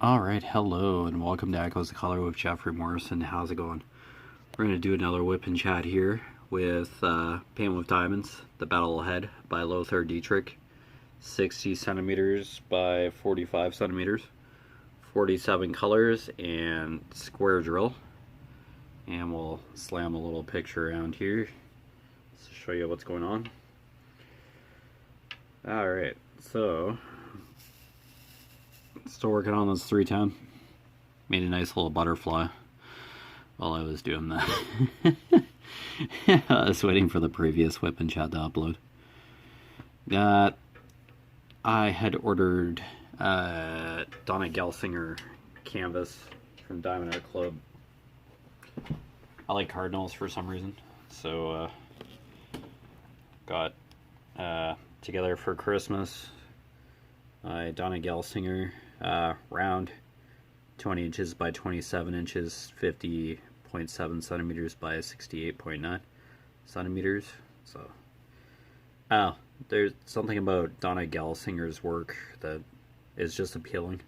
Alright, hello and welcome to Echoes of Color with Jefferey Morrison. How's it going? We're going to do another whip and chat here with Paint with Diamonds, The Battle Ahead by Lothar Dietrich. 60 centimeters by 45 centimeters. 47 colors and square drill. And we'll slam a little picture around here to show you what's going on. Alright, so still working on this 310. Made a nice little butterfly while I was doing that. I was waiting for the previous whip and chat to upload. I had ordered Donna Gelsinger canvas from Diamond Art Club. I like cardinals for some reason, so got together for Christmas Donna Gelsinger round 20 inches by 27 inches, 50.7 centimeters by 68.9 centimeters. So there's something about Donna Gelsinger's work that is just appealing.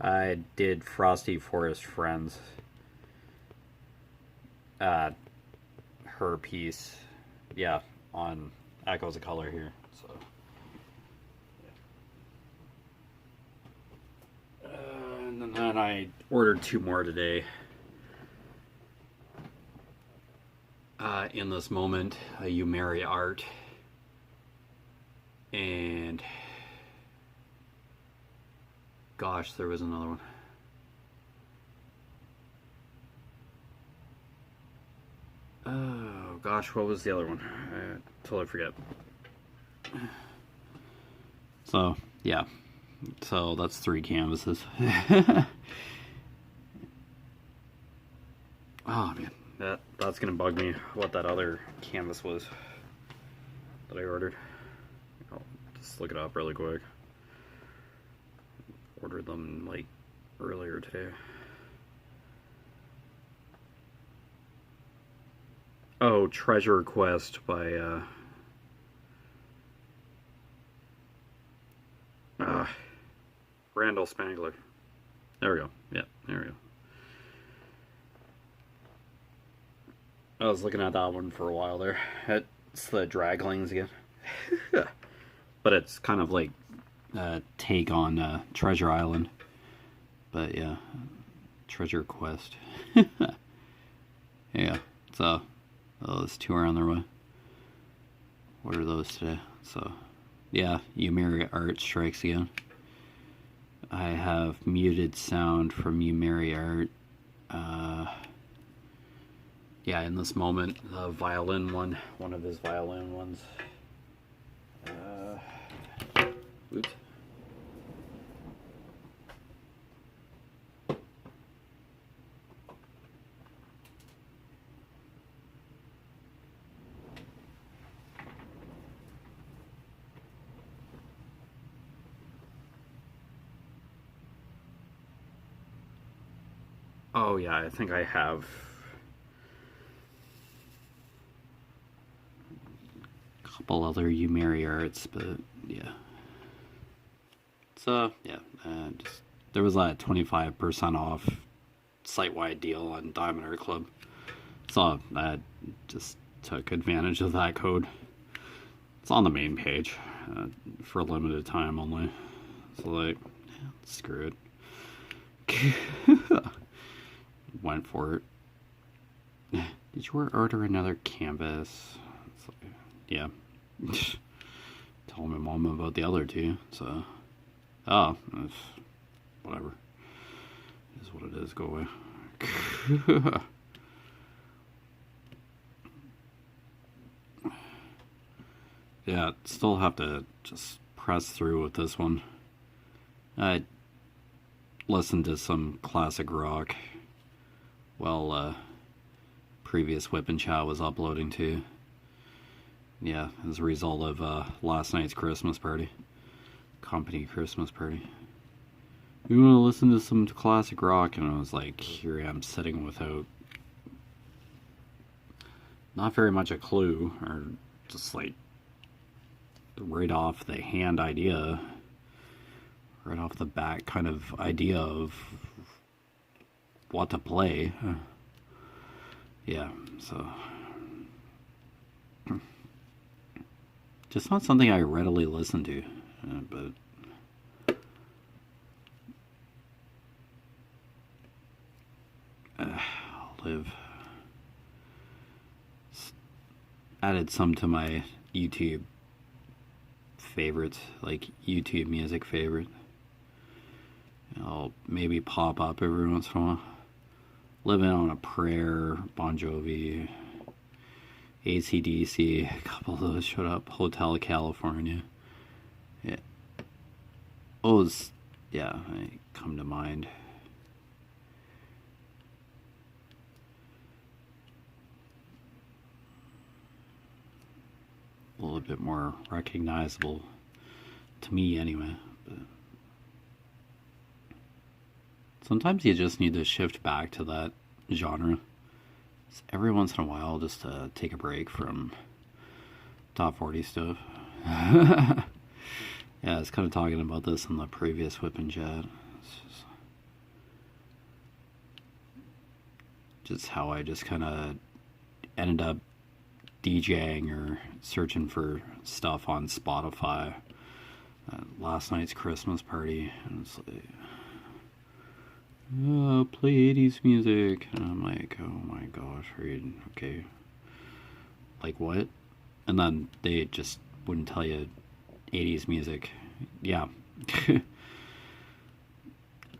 I did Frosty Forest Friends, her piece, yeah, on Echoes of Color here. So and then I ordered two more today. In this moment, You Marry Art, and gosh, there was another one. Oh gosh, what was the other one? I totally forget. So yeah, so that's 3 canvases. Oh man, that's gonna bug me what that other canvas was that I ordered. I'll just look it up really quick. Ordered them like earlier today. Oh, Treasure Quest by Randall Spangler. There we go. Yeah, there we go. I was looking at that one for a while there. It's the Draglings again. But it's kind of like a take on Treasure Island. But yeah, Treasure Quest. Yeah, so those two are on their way. What are those today? So yeah, You Marry Art strikes again. I have muted sound from You Marry Art. Yeah, in this moment, the violin one of his violin ones. Oops. Oh yeah, I think I have a couple other You Marry Arts, but yeah. So yeah, just, there was a 25% off site-wide deal on Diamond Art Club, so I just took advantage of that code. It's on the main page for a limited time only. So like, yeah, screw it. Went for it. Did you order another canvas? It's like, yeah. Told my mom about the other two, so whatever. It is what it is. Go away. Yeah, still have to just press through with this one. I listened to some classic rock while previous Whip and Chow was uploading too. Yeah, as a result of last night's Christmas party. Company Christmas party. You want to listen to some classic rock? And I was like, here I am sitting without not very much a clue, or just like right off the hand idea right off the bat kind of idea of what to play. Yeah, so just not something I readily listen to, but I'll live. Added some to my YouTube favorites, like YouTube music favorite. I'll maybe pop up every once in a while. Living on a Prayer, Bon Jovi, AC/DC, a couple of those showed up. Hotel California. Yeah. Those, yeah, they come to mind. A little bit more recognizable to me anyway. But sometimes you just need to shift back to that genre. It's every once in a while just to take a break from top 40 stuff. Yeah, I was kind of talking about this in the previous WIP and chat. It's just how I just kind of ended up DJing or searching for stuff on Spotify. Last night's Christmas party, and it's like, oh, play 80s music, and I'm like, oh my gosh, okay, like what? And then they just wouldn't tell you 80s music. Yeah.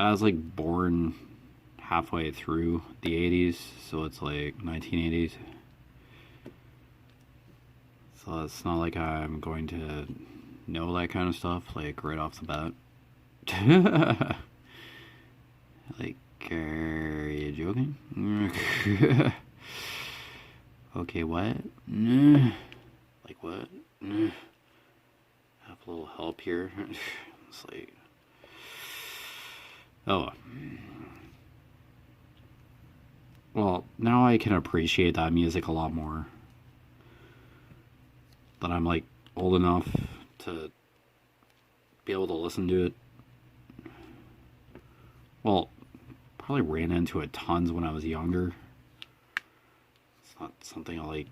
I was like born halfway through the 80s, so it's like 1980s. So it's not like I'm going to know that kind of stuff, like, right off the bat. Like, are you joking? Okay, what? Like, what? Have a little help here. It's like, oh. Well, now I can appreciate that music a lot more. That I'm like old enough to be able to listen to it. Well, probably ran into it tons when I was younger. It's not something I like.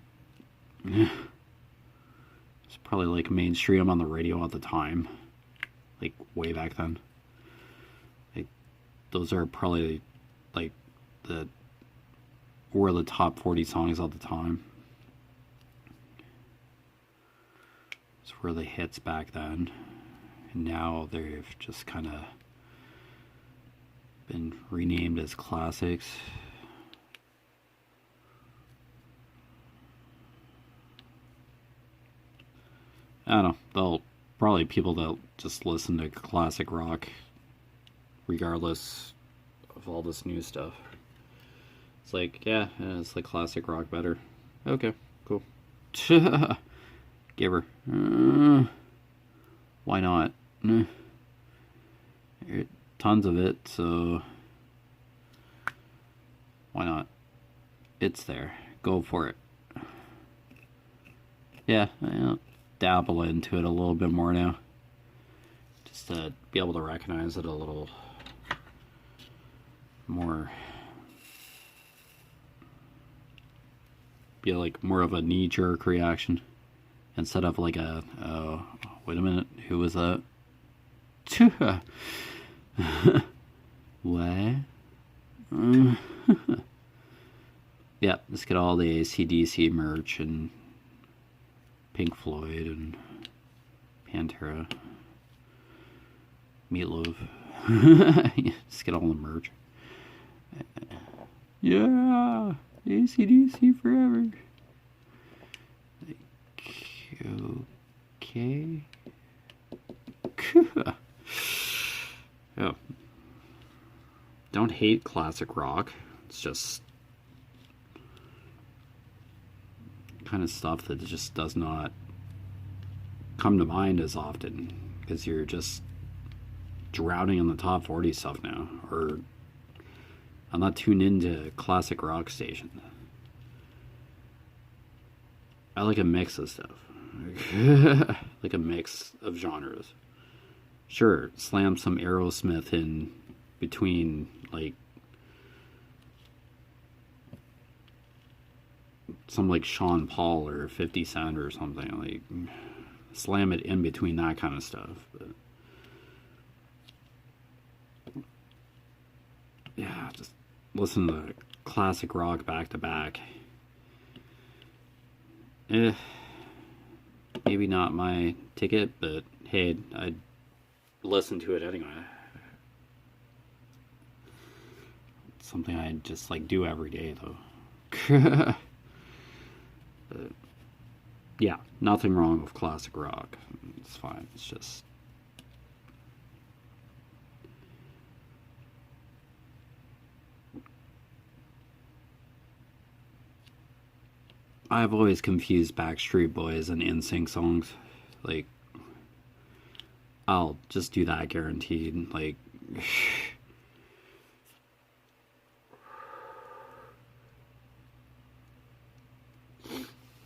It's probably like mainstream on the radio at the time, like way back then. Like those are probably like were the top 40 songs at the time. Were the hits back then, and now they've just kind of been renamed as classics. I don't know, they'll probably people that just listen to classic rock regardless of all this new stuff. It's like, yeah, it's like classic rock better. Okay, cool. Give her. Why not? Tons of it, so why not? It's there. Go for it. Yeah, I'll dabble into it a little bit more now. Just to be able to recognize it a little more. Be like more of a knee-jerk reaction. Instead of like a, oh, wait a minute, who was that? What? Yeah, let's get all the AC/DC merch and Pink Floyd and Pantera, Meatloaf. Just get all the merch. Yeah, AC/DC forever. Okay. Oh. Don't hate classic rock. It's just kind of stuff that just does not come to mind as often because you're just drowning in the top 40 stuff now, or I'm not tuned into classic rock station. I like a mix of stuff. Like a mix of genres. Sure, slam some Aerosmith in between, like, some like Sean Paul or 50 Cent or something. Like, slam it in between that kind of stuff. But yeah, just listen to classic rock back to back. Maybe not my ticket, but hey, I'd listen to it anyway. It's something I just like do every day though. But yeah, nothing wrong with classic rock. It's fine. It's just I've always confused Backstreet Boys and NSYNC songs. Like, I'll just do that guaranteed. Like,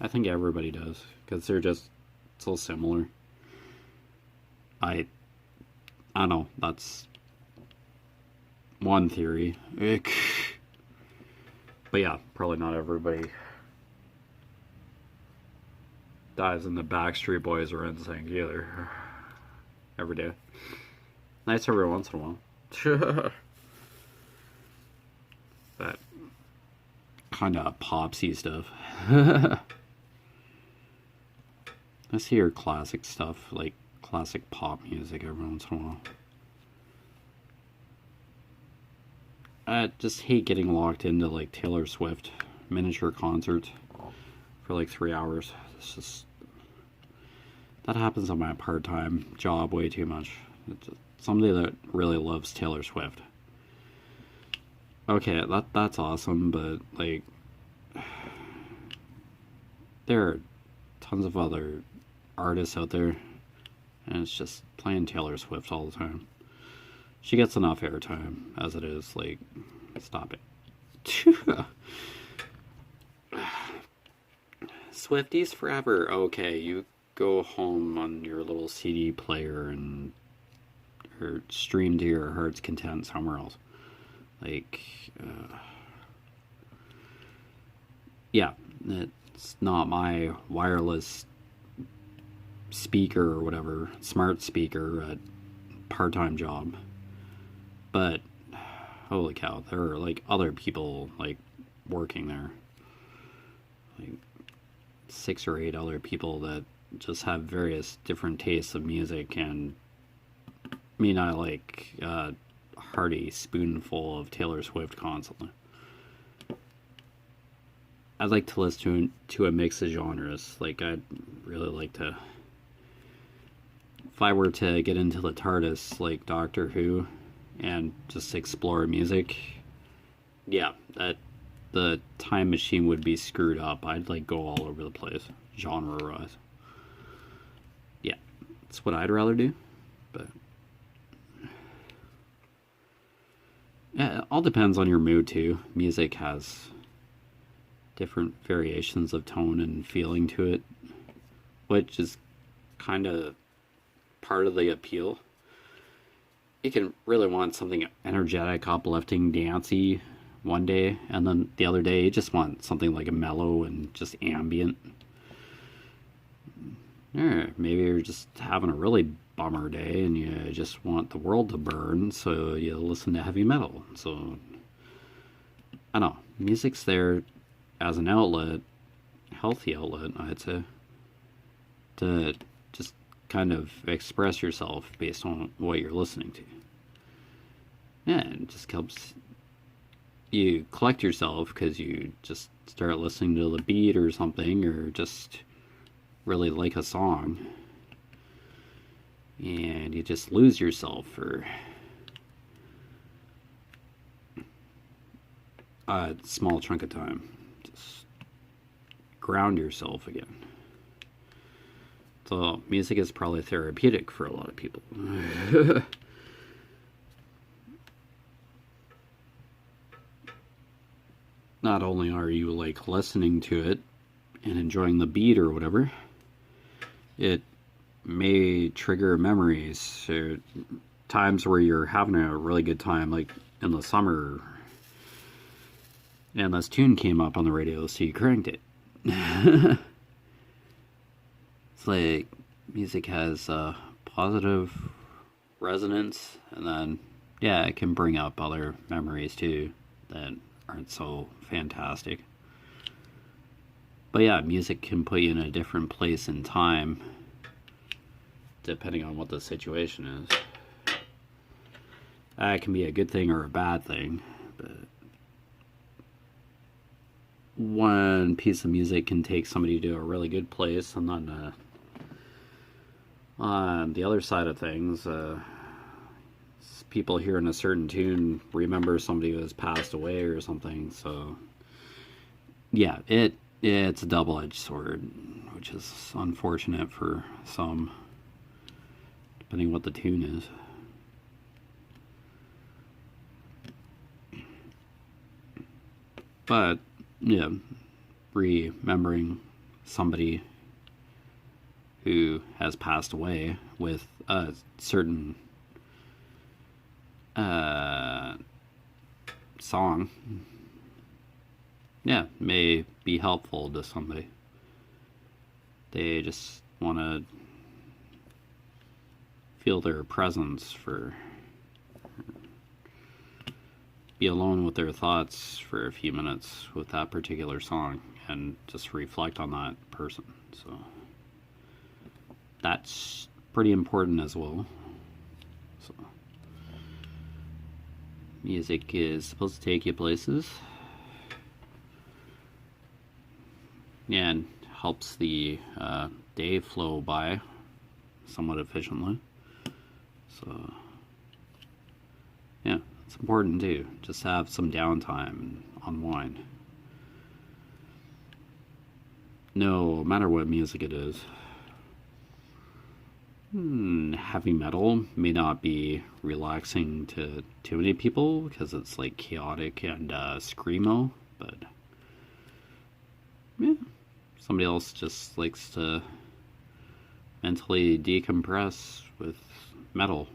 I think everybody does because they're just so similar. I I don't know. That's one theory. But yeah, probably not everybody dives in the Backstreet Boys or NSYNC either. Every day. Nice every once in a while. That kind of popsy stuff. Let's hear classic stuff, like classic pop music every once in a while. I just hate getting locked into like Taylor Swift miniature concerts for like 3 hours. It's just that happens on my part-time job way too much. It's somebody that really loves Taylor Swift. Okay, that's awesome, but like there are tons of other artists out there, and it's just playing Taylor Swift all the time. She gets enough airtime as it is. Like, stop it. Swifties forever. Okay, you go home on your little CD player and or stream to your heart's content somewhere else. Like, yeah, it's not my wireless speaker or whatever, smart speaker at part-time job. But holy cow, there are like other people like working there. Like 6 or 8 other people that just have various different tastes of music, and I mean, I like a hearty spoonful of Taylor Swift constantly. I'd like to listen to a mix of genres. Like, I'd really like to, if I were to get into the TARDIS, like Doctor Who, and just explore music, yeah, that the time machine would be screwed up. I'd like go all over the place, genre-wise. Yeah, that's what I'd rather do. But yeah, it all depends on your mood too. Music has different variations of tone and feeling to it, which is kind of part of the appeal. You can really want something energetic, uplifting, dancey one day, and then the other day you just want something like a mellow and just ambient. Or maybe you're just having a really bummer day and you just want the world to burn, so you listen to heavy metal. So I don't know, music's there as an outlet, healthy outlet, I'd say, to just kind of express yourself based on what you're listening to. Yeah, it just helps you collect yourself because you just start listening to the beat or something, or just really like a song, and you just lose yourself for a small chunk of time. Just ground yourself again. So music is probably therapeutic for a lot of people. Not only are you like listening to it and enjoying the beat or whatever, it may trigger memories or times where you're having a really good time, like in the summer, and this tune came up on the radio, so you cranked it. It's like music has a positive resonance, and then, yeah, it can bring up other memories too that aren't so fantastic. But yeah, music can put you in a different place in time depending on what the situation is. That can be a good thing or a bad thing, but one piece of music can take somebody to a really good place, and then on the other side of things, people hearing a certain tune remember somebody who has passed away or something. So yeah, it's a double-edged sword, which is unfortunate for some, depending what the tune is. But yeah, remembering somebody who has passed away with a certain song, yeah, may be helpful to somebody. They just want to feel their presence, for be alone with their thoughts for a few minutes with that particular song and just reflect on that person. So that's pretty important as well. So music is supposed to take you places and helps the day flow by somewhat efficiently. So yeah, it's important too, just have some downtime and unwind. No matter what music it is. Heavy metal may not be relaxing to too many people because it's like chaotic and screamo, but yeah, somebody else just likes to mentally decompress with metal.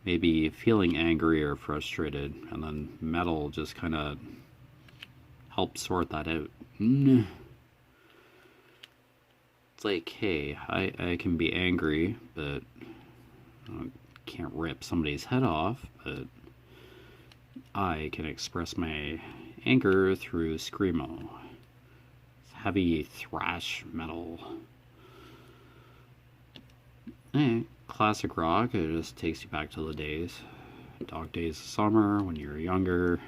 Maybe feeling angry or frustrated, and then metal just kind of helps sort that out. It's like, hey, I can be angry, but I can't rip somebody's head off, but I can express my anger through screamo. It's heavy thrash metal. Classic rock, it just takes you back to the days. Dog days of summer, when you were younger.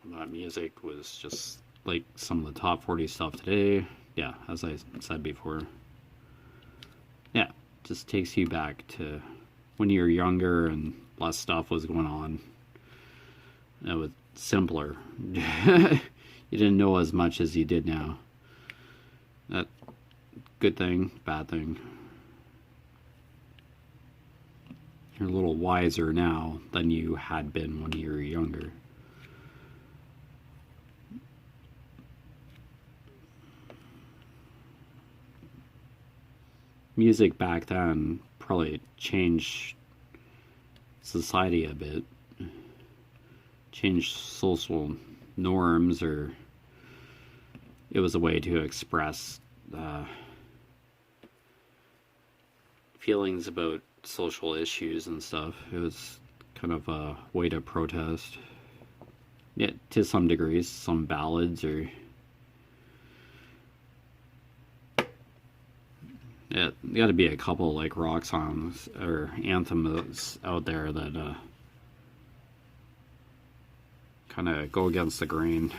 That music was just like some of the top 40 stuff today. Yeah, as I said before. Yeah, just takes you back to when you were younger and less stuff was going on. It was simpler. You didn't know as much as you did now. That good thing, bad thing. You're a little wiser now than you had been when you were younger. Music back then probably changed society a bit, changed social norms, or it was a way to express feelings about social issues and stuff. It was kind of a way to protest. Yeah, to some degrees, some ballads or yeah, got to be a couple like rock songs or anthems out there that kind of go against the grain,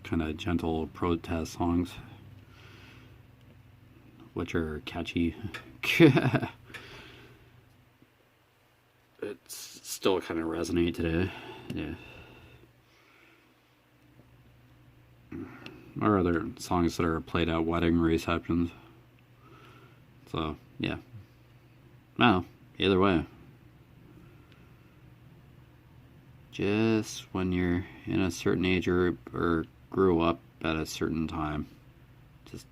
kind of gentle protest songs, which are catchy. It's still kind of resonate today. Yeah. Or other songs that are played at wedding receptions. So, yeah. Well, either way. Just when you're in a certain age group or grew up at a certain time. Just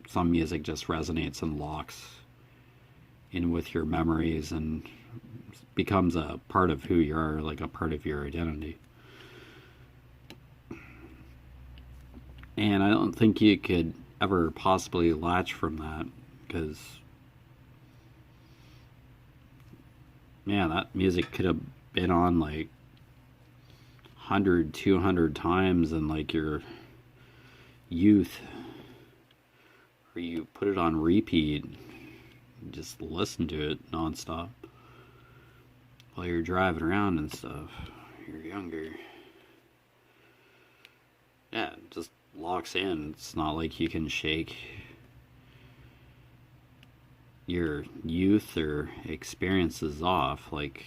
some music just resonates and locks in with your memories and becomes a part of who you are, like a part of your identity. And I don't think you could ever possibly latch from that, because yeah, that music could have been on like 100, 200 times in like your youth, or you put it on repeat and just listen to it nonstop while you're driving around and stuff. You're younger. Yeah, it just locks in. It's not like you can shake your youth or experiences off like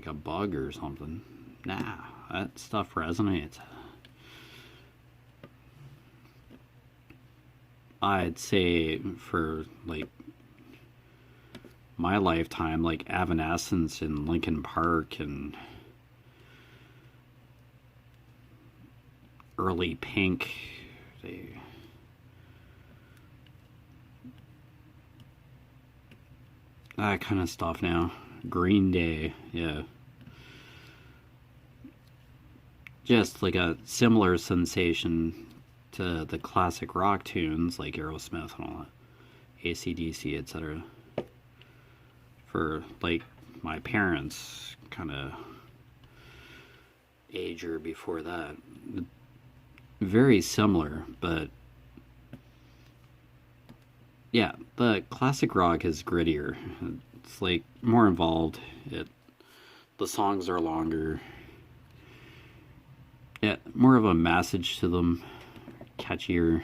a bug or something. Nah, that stuff resonates. I'd say for like my lifetime, like Evanescence and Linkin Park and early Pink, that kind of stuff now. Green Day, yeah. Just like a similar sensation to the classic rock tunes like Aerosmith and all that, AC/DC, etc. For like my parents' kind of age or before that. Very similar, but yeah, the classic rock is grittier. It's like more involved. The songs are longer. Yeah, more of a message to them, catchier.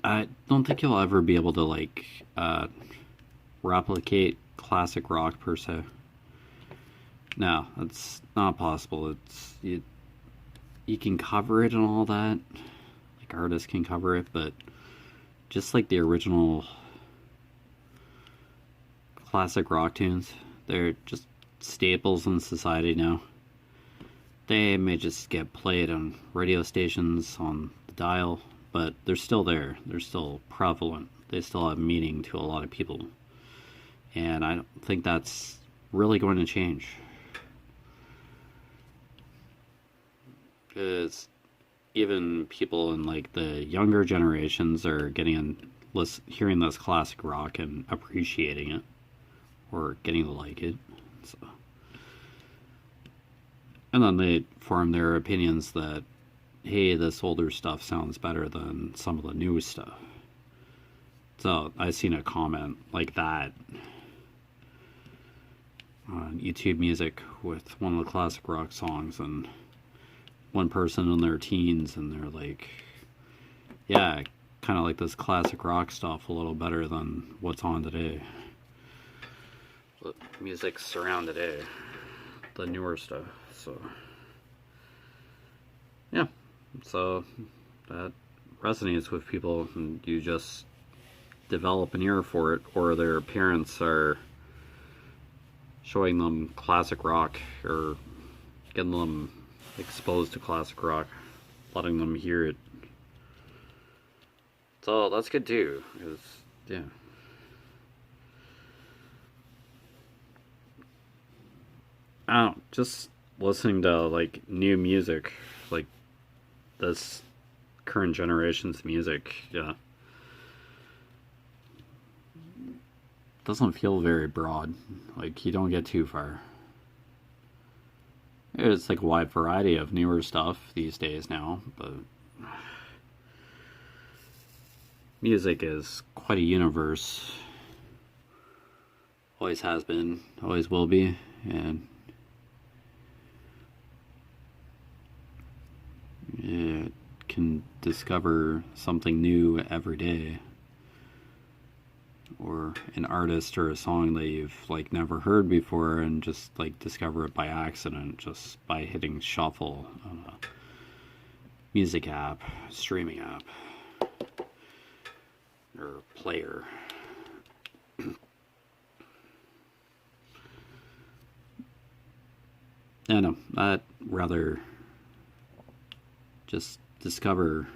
I don't think you'll ever be able to like replicate classic rock per se. No, that's not possible. You can cover it and all that, like artists can cover it, but just like the original classic rock tunes, they're just staples in society now. They may just get played on radio stations on the dial, but they're still there. They're still prevalent. They still have meaning to a lot of people. And I don't think that's really going to change. Because even people in like the younger generations are hearing this classic rock and appreciating it, or getting to like it. So. And then they form their opinions that, hey, this older stuff sounds better than some of the new stuff. So I seen a comment like that on YouTube Music with one of the classic rock songs, and one person in their teens, and they're like, yeah, kind of like this classic rock stuff a little better than what's on today. The music's around today, the newer stuff. So yeah, so that resonates with people, and you just develop an ear for it, or their parents are showing them classic rock or getting them exposed to classic rock, letting them hear it. So that's good too, because yeah, I don't know, just listening to like new music, like this current generation's music, yeah, doesn't feel very broad. Like you don't get too far. It's like a wide variety of newer stuff these days now, but music is quite a universe. Always has been, always will be, and it can discover something new every day. Or an artist or a song that you've like never heard before, and just like discover it by accident, just by hitting shuffle on a music app, streaming app, or player. I know, I'd rather just discover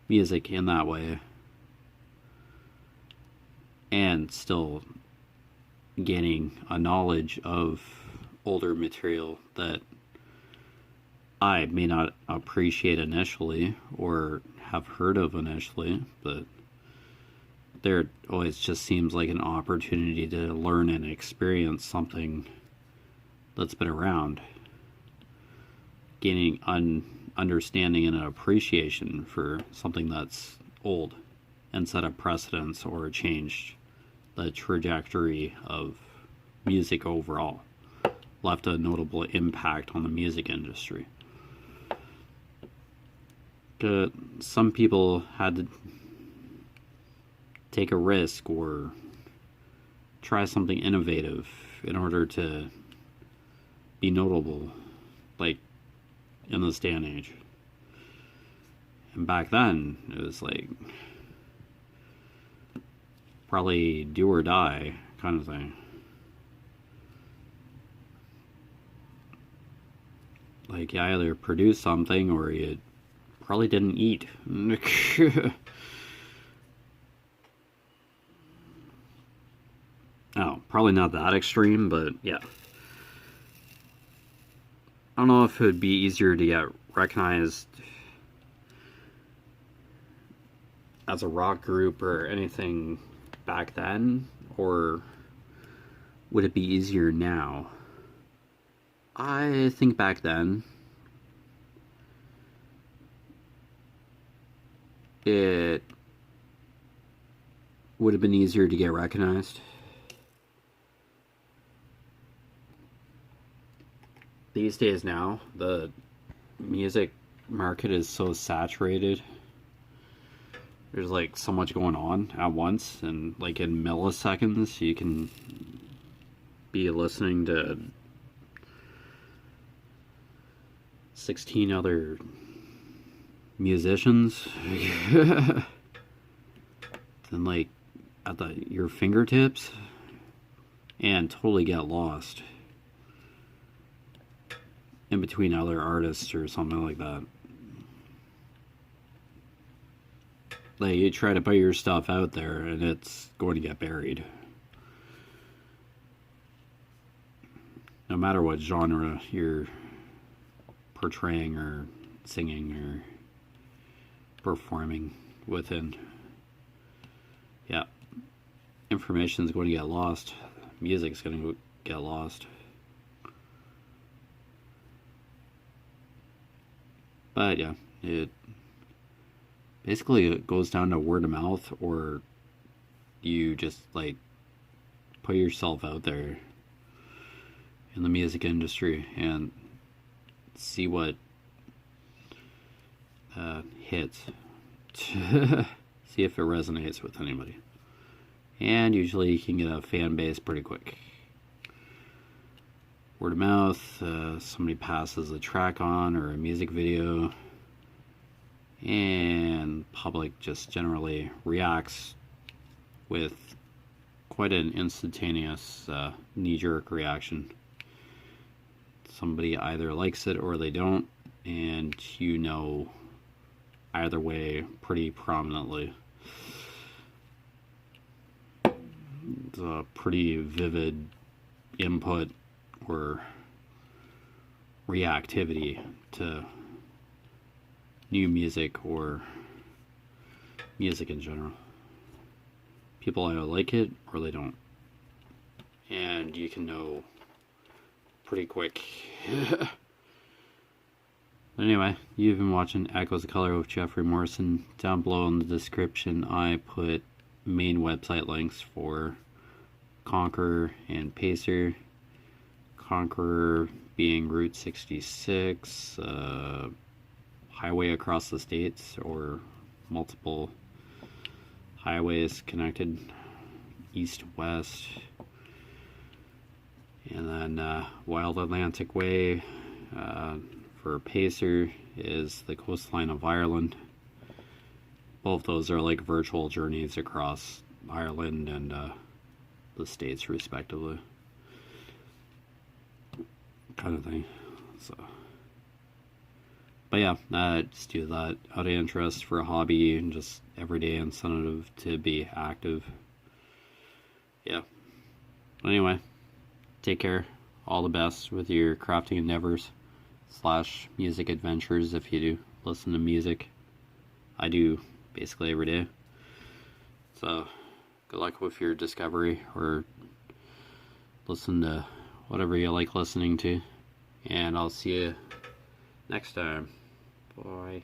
music in that way and still gaining a knowledge of older material that I may not appreciate initially or have heard of initially, but there always just seems like an opportunity to learn and experience something that's been around, gaining understanding and an appreciation for something that's old and set a precedence or changed the trajectory of music overall, left a notable impact on the music industry. Some people had to take a risk or try something innovative in order to be notable, like in this day and age. And back then, it was like probably do or die kind of thing. Like you either produce something or you probably didn't eat. Oh, probably not that extreme, but yeah. I don't know if it would be easier to get recognized as a rock group or anything back then, or would it be easier now? I think back then it would have been easier to get recognized. These days now, the music market is so saturated. There's like so much going on at once, and like in milliseconds you can be listening to 16 other musicians and like at your fingertips and totally get lost in between other artists or something like that. Like you try to put your stuff out there and it's going to get buried. No matter what genre you're portraying or singing or performing within. Yeah. Information's going to get lost. Music's going to get lost. But yeah, it basically goes down to word of mouth, or you just like put yourself out there in the music industry and see what hits. See if it resonates with anybody. And usually you can get a fan base pretty quick. Word of mouth, somebody passes a track on or a music video, and public just generally reacts with quite an instantaneous knee-jerk reaction. Somebody either likes it or they don't, and you know either way pretty prominently. It's a pretty vivid input or reactivity to new music or music in general. People either like it or they don't, and you can know pretty quick. Anyway, you've been watching Echoes of Color with Jeffery Morrison. Down below in the description I put main website links for Conqueror and Pacer. Conqueror being Route 66, highway across the states, or multiple highways connected east-west. And then Wild Atlantic Way for Pacer is the coastline of Ireland. Both those are like virtual journeys across Ireland and the states respectively. kind of thing. So, but yeah, just do that out of interest for a hobby and just everyday incentive to be active. Yeah. Anyway, take care. All the best with your crafting endeavors / music adventures if you do listen to music. I do basically every day. So, good luck with your discovery, or listen to whatever you like listening to. And I'll see you next time. Bye.